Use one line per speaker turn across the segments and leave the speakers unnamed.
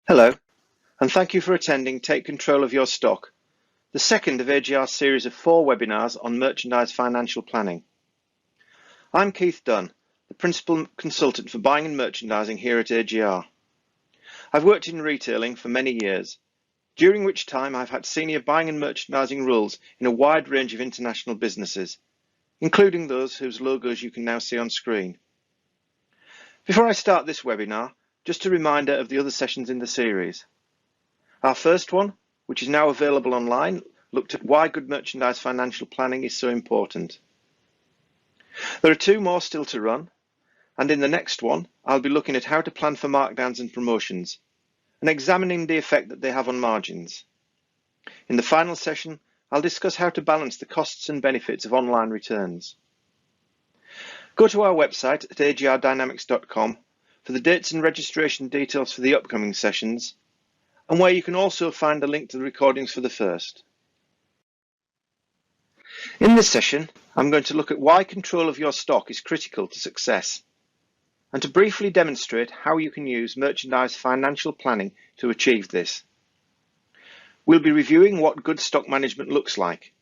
Hello, and thank you for attending Take Control of Your Stock, the second of AGR's series of 4 webinars on merchandise financial planning. I'm Keith Dunn, the Principal Consultant for Buying and Merchandising here at AGR. I've worked in retailing for many years, during which time I've had senior buying and merchandising roles in a wide range of international businesses, including those whose logos you can now see on screen. Before I start this webinar, just a reminder of the other sessions in the series. Our first one, which is now available online, looked at why good merchandise financial planning is so important. There are 2 more still to run, and in the next one, I'll be looking at how to plan for markdowns and promotions, and examining the effect that they have on margins. In the final session, I'll discuss how to balance the costs and benefits of online returns. Go to our website at agrdynamics.com for the dates and registration details for the upcoming sessions, and where you can also find a link to the recordings for the first. In this session, I'm going to look at why control of your stock is critical to success, and to briefly demonstrate how you can use merchandise financial planning to achieve this. We'll be reviewing what good stock management looks like,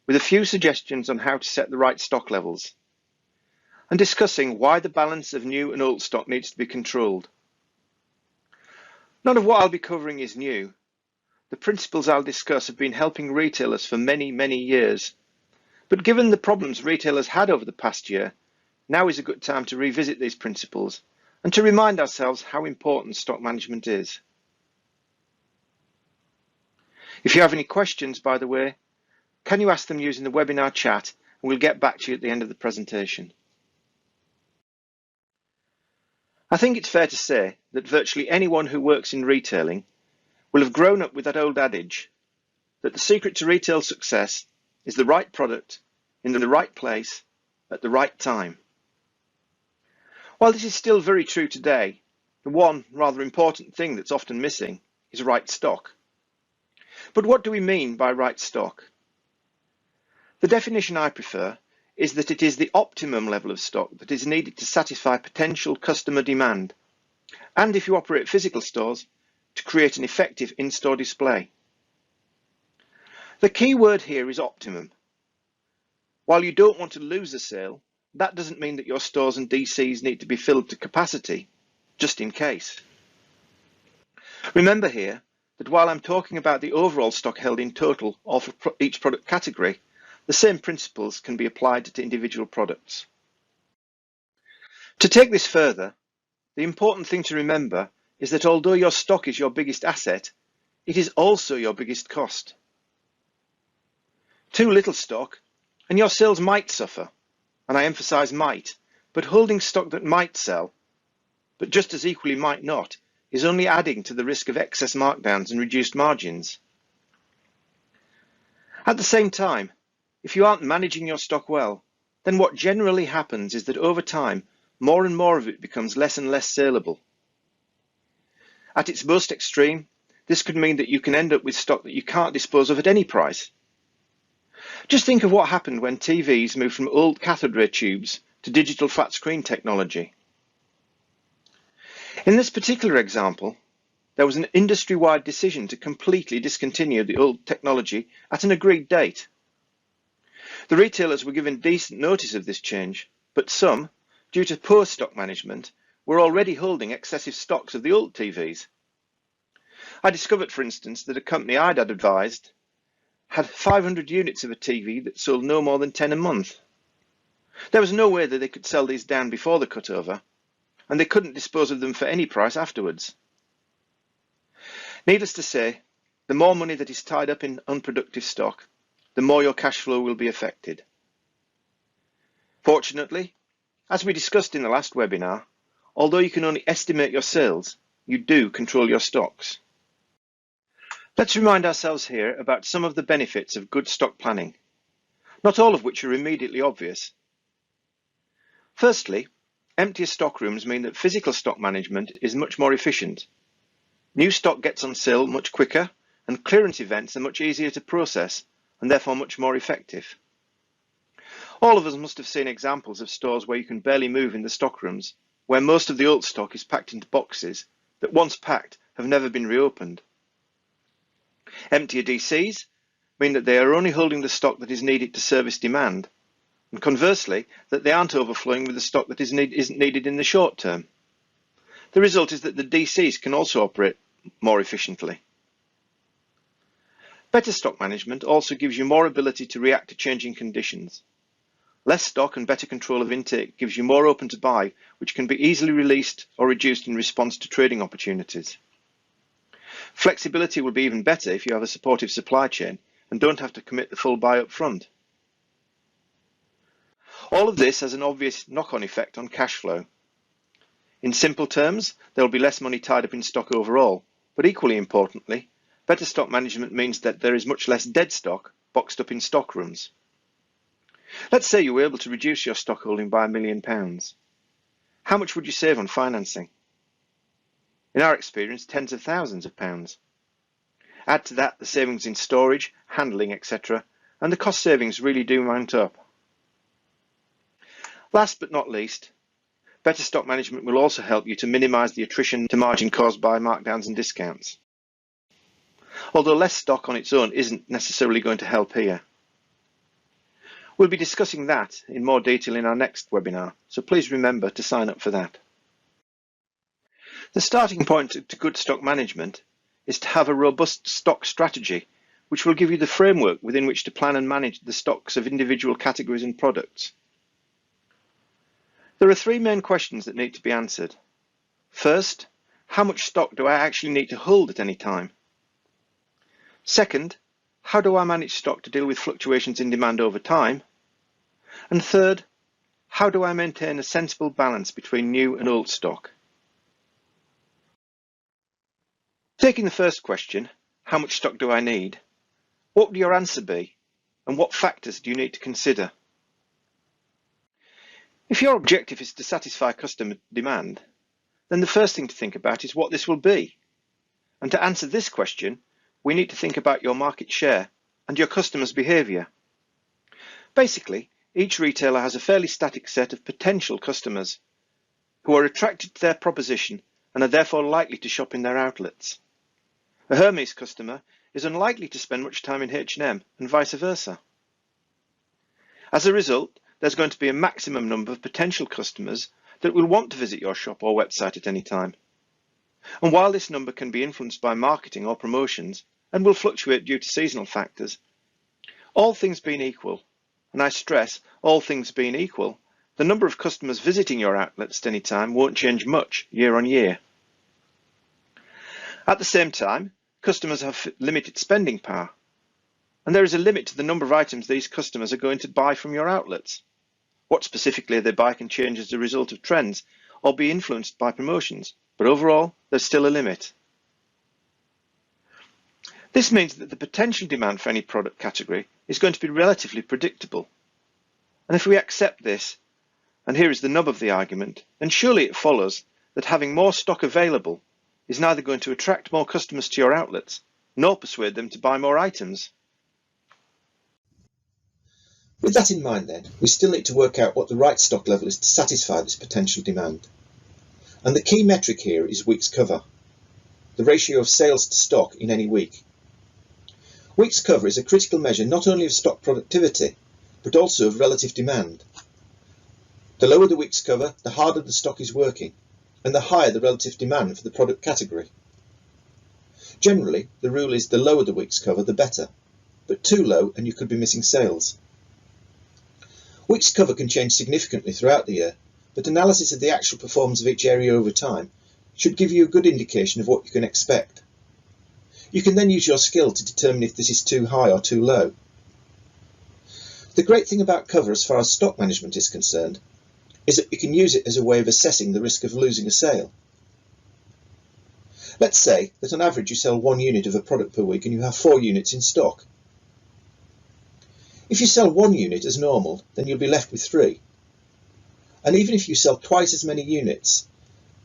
with a few suggestions on how to set the right stock levels, and discussing why the balance of new and old stock needs to be controlled. None of what I'll be covering is new. The principles I'll discuss have been helping retailers for many, many years. But given the problems retailers had over the past year, now is a good time to revisit these principles and to remind ourselves how important stock management is. If you have any questions, by the way, can you ask them using the webinar chat, and we'll get back to you at the end of the presentation. I think it's fair to say that virtually anyone who works in retailing will have grown up with that old adage that the secret to retail success is the right product in the right place at the right time. While this is still very true today, the one rather important thing that's often missing is right stock. But what do we mean by right stock? The definition I prefer is that it is the optimum level of stock that is needed to satisfy potential customer demand, and if you operate physical stores, to create an effective in-store display. The key word here is optimum. While you don't want to lose a sale, that doesn't mean that your stores and DCs need to be filled to capacity, just in case. Remember here that while I'm talking about the overall stock held in total or for each product category, the same principles can be applied to individual products. To take this further, the important thing to remember is that although your stock is your biggest asset, it is also your biggest cost. Too little stock, and your sales might suffer, and I emphasize might, but holding stock that might sell, but just as equally might not, is only adding to the risk of excess markdowns and reduced margins. At the same time, if you aren't managing your stock well, then what generally happens is that over time, more and more of it becomes less and less saleable. At its most extreme, this could mean that you can end up with stock that you can't dispose of at any price. Just think of what happened when TVs moved from old cathode ray tubes to digital flat screen technology. In this particular example, there was an industry-wide decision to completely discontinue the old technology at an agreed date. The retailers were given decent notice of this change, but some, due to poor stock management, were already holding excessive stocks of the old TVs. I discovered, for instance, that a company I'd advised had 500 units of a TV that sold no more than 10 a month. There was no way that they could sell these down before the cutover, and they couldn't dispose of them for any price afterwards. Needless to say, the more money that is tied up in unproductive stock, the more your cash flow will be affected. Fortunately, as we discussed in the last webinar, although you can only estimate your sales, you do control your stocks. Let's remind ourselves here about some of the benefits of good stock planning, not all of which are immediately obvious. Firstly, emptier stockrooms mean that physical stock management is much more efficient. New stock gets on sale much quicker, and clearance events are much easier to process, and therefore much more effective. All of us must have seen examples of stores where you can barely move in the stockrooms, where most of the old stock is packed into boxes that, once packed, have never been reopened. Emptier DCs mean that they are only holding the stock that is needed to service demand, and conversely, that they aren't overflowing with the stock that isn't needed in the short term. The result is that the DCs can also operate more efficiently. Better stock management also gives you more ability to react to changing conditions. Less stock and better control of intake gives you more open to buy, which can be easily released or reduced in response to trading opportunities. Flexibility will be even better if you have a supportive supply chain and don't have to commit the full buy up front. All of this has an obvious knock-on effect on cash flow. In simple terms, there will be less money tied up in stock overall, but equally importantly, better stock management means that there is much less dead stock boxed up in stock rooms. Let's say you were able to reduce your stock holding by £1 million. How much would you save on financing? In our experience, tens of thousands of pounds. Add to that the savings in storage, handling, etc., and the cost savings really do mount up. Last but not least, better stock management will also help you to minimise the attrition to margin caused by markdowns and discounts. Although less stock on its own isn't necessarily going to help here. We'll be discussing that in more detail in our next webinar, so please remember to sign up for that. The starting point to good stock management is to have a robust stock strategy, which will give you the framework within which to plan and manage the stocks of individual categories and products. There are three main questions that need to be answered. First, how much stock do I actually need to hold at any time? Second, how do I manage stock to deal with fluctuations in demand over time? And third, how do I maintain a sensible balance between new and old stock? Taking the first question, how much stock do I need? What would your answer be? And what factors do you need to consider? If your objective is to satisfy customer demand, then the first thing to think about is what this will be. And to answer this question, we need to think about your market share and your customers' behaviour. Basically, each retailer has a fairly static set of potential customers who are attracted to their proposition and are therefore likely to shop in their outlets. A Hermes customer is unlikely to spend much time in H&M and vice versa. As a result, there's going to be a maximum number of potential customers that will want to visit your shop or website at any time. And while this number can be influenced by marketing or promotions and will fluctuate due to seasonal factors, all things being equal, and I stress all things being equal, the number of customers visiting your outlets at any time won't change much year on year. At the same time, customers have limited spending power, and there is a limit to the number of items these customers are going to buy from your outlets. What specifically they buy can change as a result of trends or be influenced by promotions, but overall, there's still a limit. This means that the potential demand for any product category is going to be relatively predictable. And if we accept this, and here is the nub of the argument, then surely it follows that having more stock available is neither going to attract more customers to your outlets, nor persuade them to buy more items.
With that in mind then, we still need to work out what the right stock level is to satisfy this potential demand. And the key metric here is weeks cover, the ratio of sales to stock in any week. Weeks cover is a critical measure not only of stock productivity, but also of relative demand. The lower the weeks cover, the harder the stock is working, and the higher the relative demand for the product category. Generally, the rule is the lower the weeks cover, the better, but too low and you could be missing sales. Weeks cover can change significantly throughout the year, but analysis of the actual performance of each area over time should give you a good indication of what you can expect. You can then use your skill to determine if this is too high or too low. The great thing about cover as far as stock management is concerned is that you can use it as a way of assessing the risk of losing a sale. Let's say that on average you sell 1 unit of a product per week and you have 4 units in stock. If you sell 1 unit as normal, then you'll be left with 3. And even if you sell twice as many units,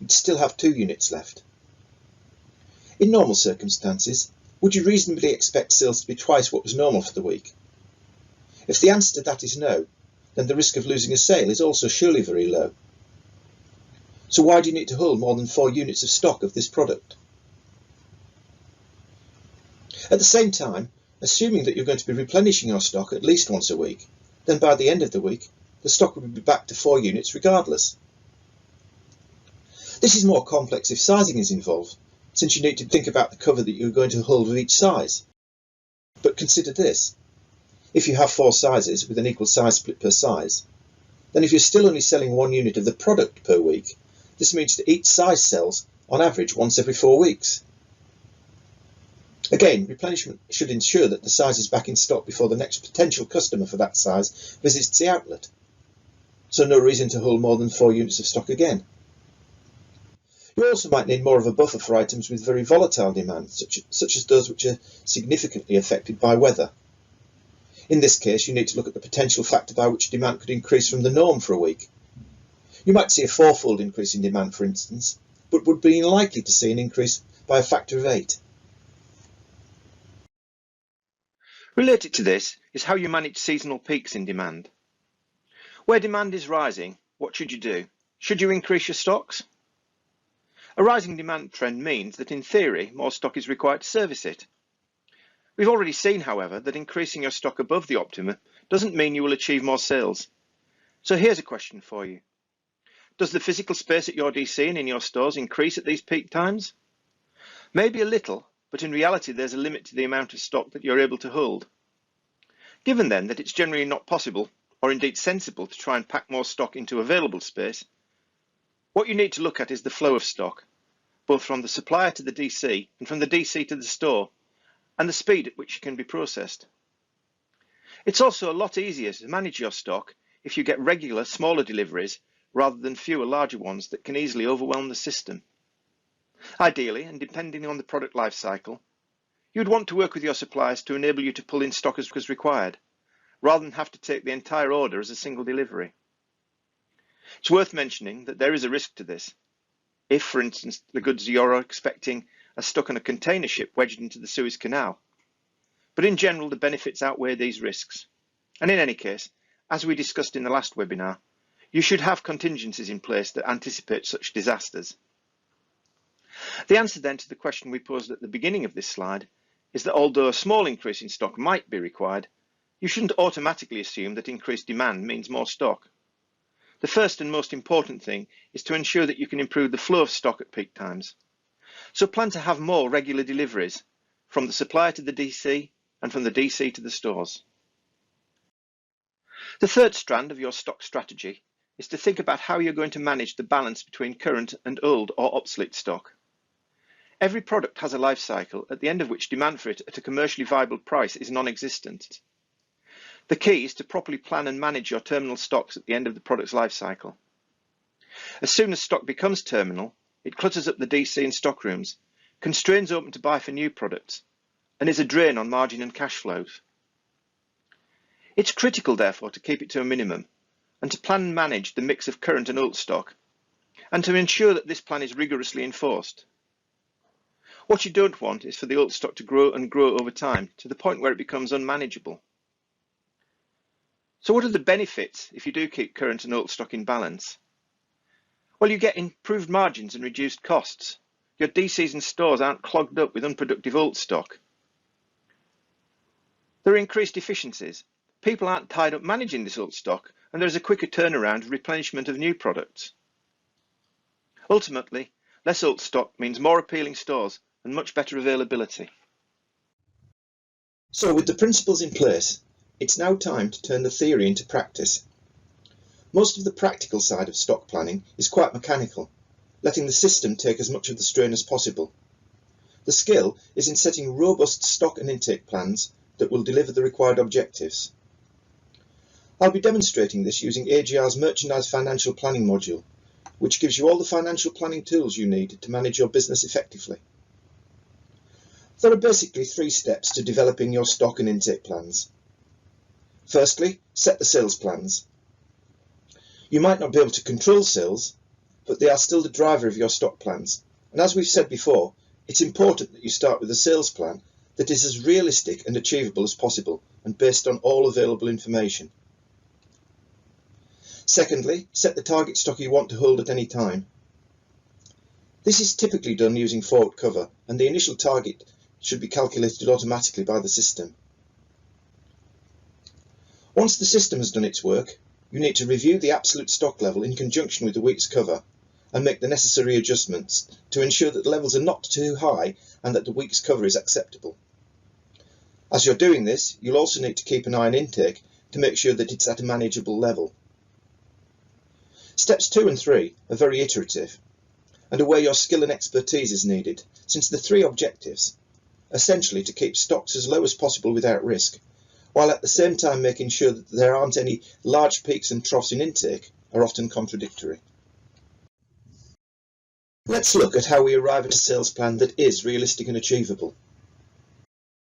you'd still have 2 units left. In normal circumstances, would you reasonably expect sales to be twice what was normal for the week? If the answer to that is no, then the risk of losing a sale is also surely very low. So why do you need to hold more than 4 units of stock of this product? At the same time, assuming that you're going to be replenishing your stock at least once a week, then by the end of the week, the stock would be back to 4 units regardless. This is more complex if sizing is involved, since you need to think about the cover that you're going to hold with each size. But consider this. If you have 4 sizes with an equal size split per size, then if you're still only selling 1 unit of the product per week, this means that each size sells on average once every 4 weeks. Again, replenishment should ensure that the size is back in stock before the next potential customer for that size visits the outlet. So no reason to hold more than 4 units of stock again. You also might need more of a buffer for items with very volatile demand, such as those which are significantly affected by weather. In this case, you need to look at the potential factor by which demand could increase from the norm for a week. You might see a 4-fold increase in demand, for instance, but would be unlikely to see an increase by a factor of 8.
Related to this is how you manage seasonal peaks in demand. Where demand is rising, what should you do? Should you increase your stocks? A rising demand trend means that in theory, more stock is required to service it. We've already seen, however, that increasing your stock above the optimum doesn't mean you will achieve more sales. So here's a question for you. Does the physical space at your DC and in your stores increase at these peak times? Maybe a little, but in reality there's a limit to the amount of stock that you're able to hold. Given then that it's generally not possible, or indeed sensible, to try and pack more stock into available space, what you need to look at is the flow of stock, both from the supplier to the DC and from the DC to the store, and the speed at which it can be processed. It's also a lot easier to manage your stock if you get regular, smaller deliveries rather than fewer larger ones that can easily overwhelm the system. Ideally, and depending on the product life cycle, you'd want to work with your suppliers to enable you to pull in stock as required, rather than have to take the entire order as a single delivery. It's worth mentioning that there is a risk to this. If, for instance, the goods you're expecting are stuck on a container ship wedged into the Suez Canal. But in general, the benefits outweigh these risks. And in any case, as we discussed in the last webinar, you should have contingencies in place that anticipate such disasters. The answer then to the question we posed at the beginning of this slide is that although a small increase in stock might be required, you shouldn't automatically assume that increased demand means more stock. The first and most important thing is to ensure that you can improve the flow of stock at peak times. So plan to have more regular deliveries from the supplier to the DC and from the DC to the stores. The third strand of your stock strategy is to think about how you're going to manage the balance between current and old or obsolete stock. Every product has a life cycle at the end of which demand for it at a commercially viable price is non-existent. The key is to properly plan and manage your terminal stocks at the end of the product's life cycle. As soon as stock becomes terminal, it clutters up the DC and stock rooms, constrains open to buy for new products, and is a drain on margin and cash flows. It's critical, therefore, to keep it to a minimum and to plan and manage the mix of current and old stock, and to ensure that this plan is rigorously enforced. What you don't want is for the old stock to grow and grow over time to the point where it becomes unmanageable. So what are the benefits if you do keep current and old stock in balance? Well, you get improved margins and reduced costs. Your DCs and stores aren't clogged up with unproductive old stock. There are increased efficiencies. People aren't tied up managing this old stock, and there is a quicker turnaround and replenishment of new products. Ultimately, less old stock means more appealing stores and much better availability.
So with the principles in place, it's now time to turn the theory into practice. Most of the practical side of stock planning is quite mechanical, letting the system take as much of the strain as possible. The skill is in setting robust stock and intake plans that will deliver the required objectives. I'll be demonstrating this using AGR's Merchandise Financial Planning module, which gives you all the financial planning tools you need to manage your business effectively. There are basically 3 steps to developing your stock and intake plans. Firstly, set the sales plans. You might not be able to control sales, but they are still the driver of your stock plans. And as we've said before, it's important that you start with a sales plan that is as realistic and achievable as possible and based on all available information. Secondly, set the target stock you want to hold at any time. This is typically done using forward cover, and the initial target should be calculated automatically by the system. Once the system has done its work, you need to review the absolute stock level in conjunction with the week's cover and make the necessary adjustments to ensure that the levels are not too high and that the week's cover is acceptable. As you're doing this, you'll also need to keep an eye on intake to make sure that it's at a manageable level. Steps 2 and 3 are very iterative and are where your skill and expertise is needed, since the three objectives, essentially to keep stocks as low as possible without risk, while at the same time making sure that there aren't any large peaks and troughs in intake, are often contradictory. Let's look at how we arrive at a sales plan that is realistic and achievable.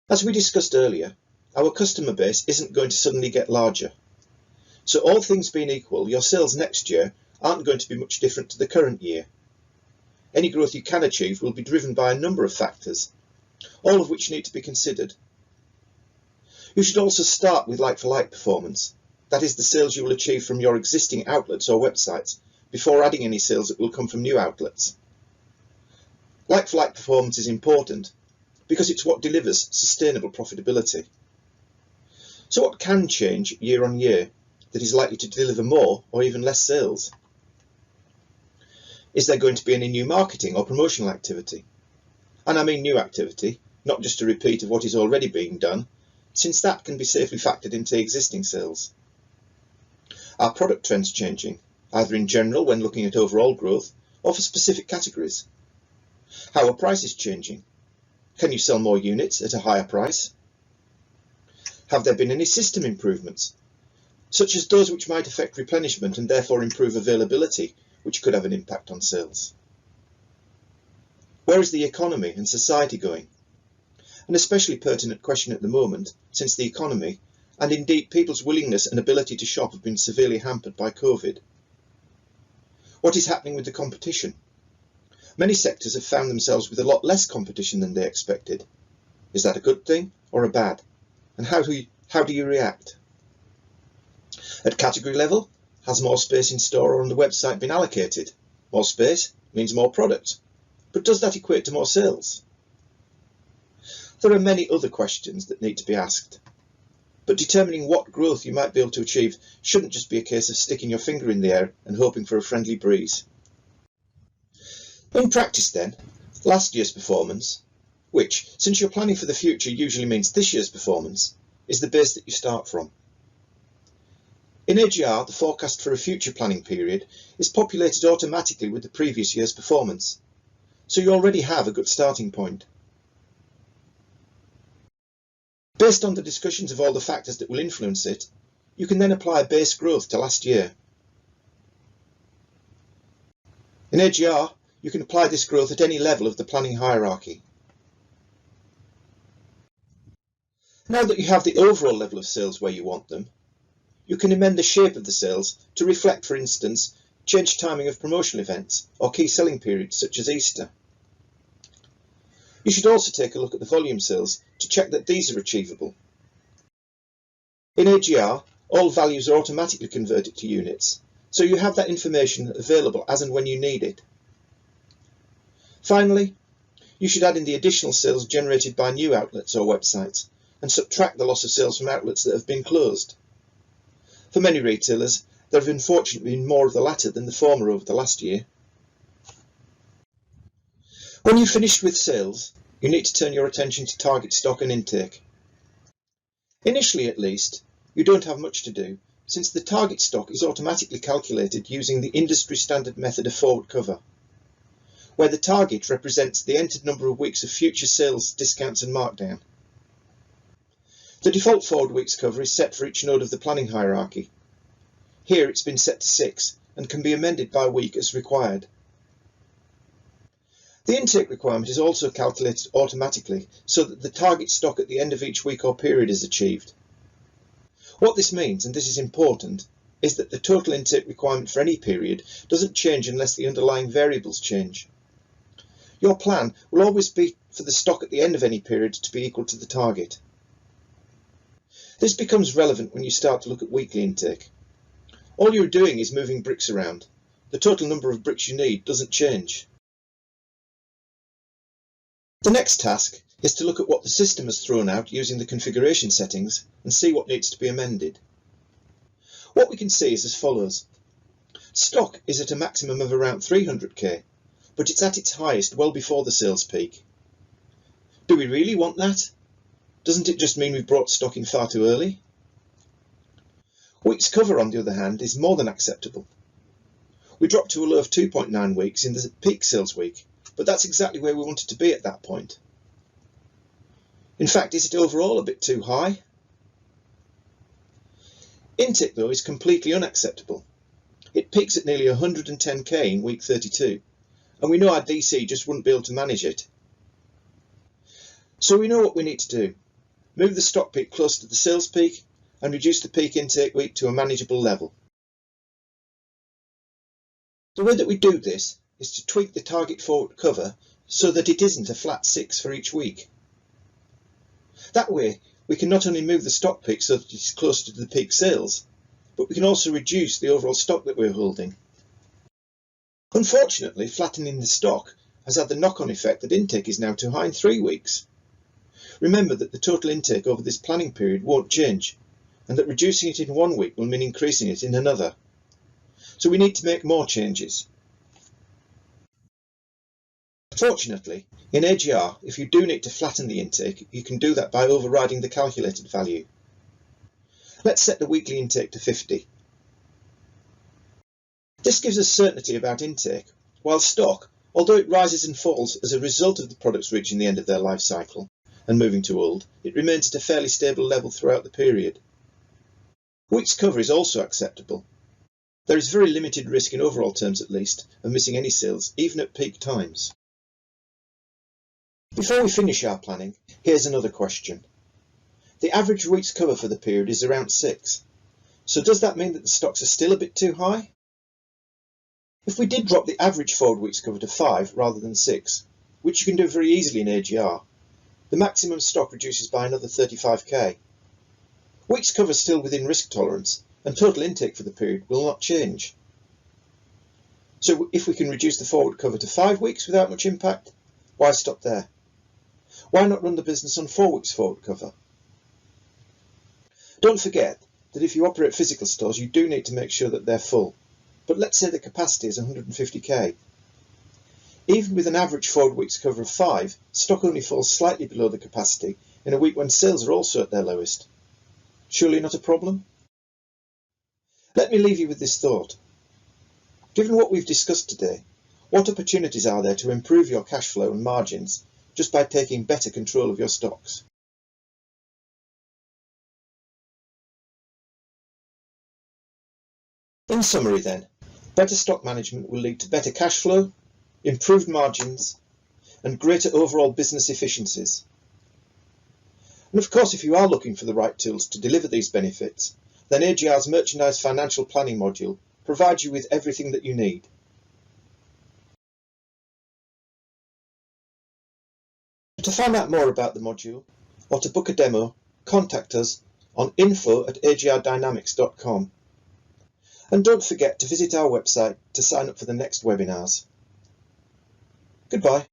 As we discussed earlier, our customer base isn't going to suddenly get larger. So all things being equal, your sales next year aren't going to be much different to the current year. Any growth you can achieve will be driven by a number of factors, all of which need to be considered. You should also start with like-for-like performance, that is the sales you will achieve from your existing outlets or websites, before adding any sales that will come from new outlets. Like-for-like performance is important because it's what delivers sustainable profitability. So what can change year on year that is likely to deliver more or even less sales? Is there going to be any new marketing or promotional activity? And I mean new activity, not just a repeat of what is already being done, since that can be safely factored into existing sales. Are product trends changing, either in general when looking at overall growth or for specific categories? How are prices changing? Can you sell more units at a higher price? Have there been any system improvements, such as those which might affect replenishment and therefore improve availability, which could have an impact on sales? Where is the economy and society going? An especially pertinent question at the moment, since the economy, and indeed people's willingness and ability to shop, have been severely hampered by COVID. What is happening with the competition? Many sectors have found themselves with a lot less competition than they expected. Is that a good thing or a bad? And how do you react? At category level, has more space in store or on the website been allocated? More space means more product. But does that equate to more sales? There are many other questions that need to be asked. But determining what growth you might be able to achieve shouldn't just be a case of sticking your finger in the air and hoping for a friendly breeze. In practice then, last year's performance, which, since you're planning for the future, usually means this year's performance, is the base that you start from. In AGR, the forecast for a future planning period is populated automatically with the previous year's performance, so you already have a good starting point. Based on the discussions of all the factors that will influence it, you can then apply base growth to last year. In AGR, you can apply this growth at any level of the planning hierarchy. Now that you have the overall level of sales where you want them, you can amend the shape of the sales to reflect, for instance, changed timing of promotional events or key selling periods such as Easter. You should also take a look at the volume sales to check that these are achievable. In AGR, all values are automatically converted to units, so you have that information available as and when you need it. Finally, you should add in the additional sales generated by new outlets or websites and subtract the loss of sales from outlets that have been closed. For many retailers, there have unfortunately been more of the latter than the former over the last year. When you've finished with sales, you need to turn your attention to target stock and intake. Initially at least, you don't have much to do, since the target stock is automatically calculated using the industry standard method of forward cover, where the target represents the entered number of weeks of future sales, discounts and markdown. The default forward weeks cover is set for each node of the planning hierarchy. Here it's been set to 6 and can be amended by week as required. The intake requirement is also calculated automatically so that the target stock at the end of each week or period is achieved. What this means, and this is important, is that the total intake requirement for any period doesn't change unless the underlying variables change. Your plan will always be for the stock at the end of any period to be equal to the target. This becomes relevant when you start to look at weekly intake. All you're doing is moving bricks around. The total number of bricks you need doesn't change. The next task is to look at what the system has thrown out using the configuration settings and see what needs to be amended. What we can see is as follows. Stock is at a maximum of around 300k, but it's at its highest well before the sales peak. Do we really want that? Doesn't it just mean we've brought stock in far too early? Weeks cover, on the other hand, is more than acceptable. We dropped to a low of 2.9 weeks in the peak sales week, but that's exactly where we wanted to be at that point. In fact, is it overall a bit too high? Intake, though, is completely unacceptable. It peaks at nearly 110k in week 32, and we know our DC just wouldn't be able to manage it. So we know what we need to do. Move the stock peak close to the sales peak and reduce the peak intake week to a manageable level. The way that we do this is to tweak the target forward cover so that it isn't a flat 6 for each week. That way, we can not only move the stock peak so that it is closer to the peak sales, but we can also reduce the overall stock that we're holding. Unfortunately, flattening the stock has had the knock-on effect that intake is now too high in 3 weeks. Remember that the total intake over this planning period won't change, and that reducing it in 1 week will mean increasing it in another. So we need to make more changes. Fortunately, in AGR, if you do need to flatten the intake, you can do that by overriding the calculated value. Let's set the weekly intake to 50. This gives us certainty about intake, while stock, although it rises and falls as a result of the products reaching the end of their life cycle and moving to old, it remains at a fairly stable level throughout the period. Weeks cover is also acceptable. There is very limited risk, in overall terms at least, of missing any sales, even at peak times. Before we finish our planning, here's another question. The average weeks cover for the period is around 6. So does that mean that the stocks are still a bit too high? If we did drop the average forward weeks cover to 5 rather than 6, which you can do very easily in AGR, the maximum stock reduces by another 35k. Weeks cover is still within risk tolerance, and total intake for the period will not change. So if we can reduce the forward cover to 5 weeks without much impact, why stop there? Why not run the business on 4 weeks forward cover? Don't forget that if you operate physical stores, you do need to make sure that they're full. But let's say the capacity is 150k. Even with an average forward weeks cover of 5, stock only falls slightly below the capacity in a week when sales are also at their lowest. Surely not a problem? Let me leave you with this thought. Given what we've discussed today, what opportunities are there to improve your cash flow and margins just by taking better control of your stocks? In summary then, better stock management will lead to better cash flow, improved margins, and greater overall business efficiencies. And of course, if you are looking for the right tools to deliver these benefits, then AGR's Merchandise Financial Planning module provides you with everything that you need. To find out more about the module, or to book a demo, contact us on info@agrdynamics.com. And don't forget to visit our website to sign up for the next webinars. Goodbye.